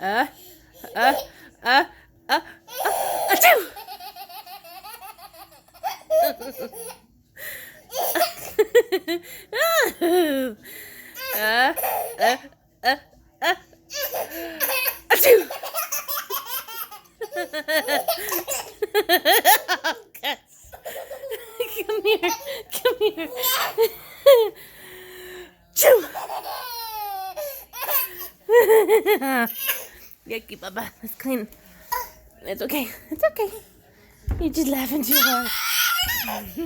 uh, uh, uh, achoo! uh, uh, uh, uh, achoo! Gus. Come here. Come here. Choo! Yucky, Baba. Let's clean. It's okay. It's okay. You're just laughing too hard.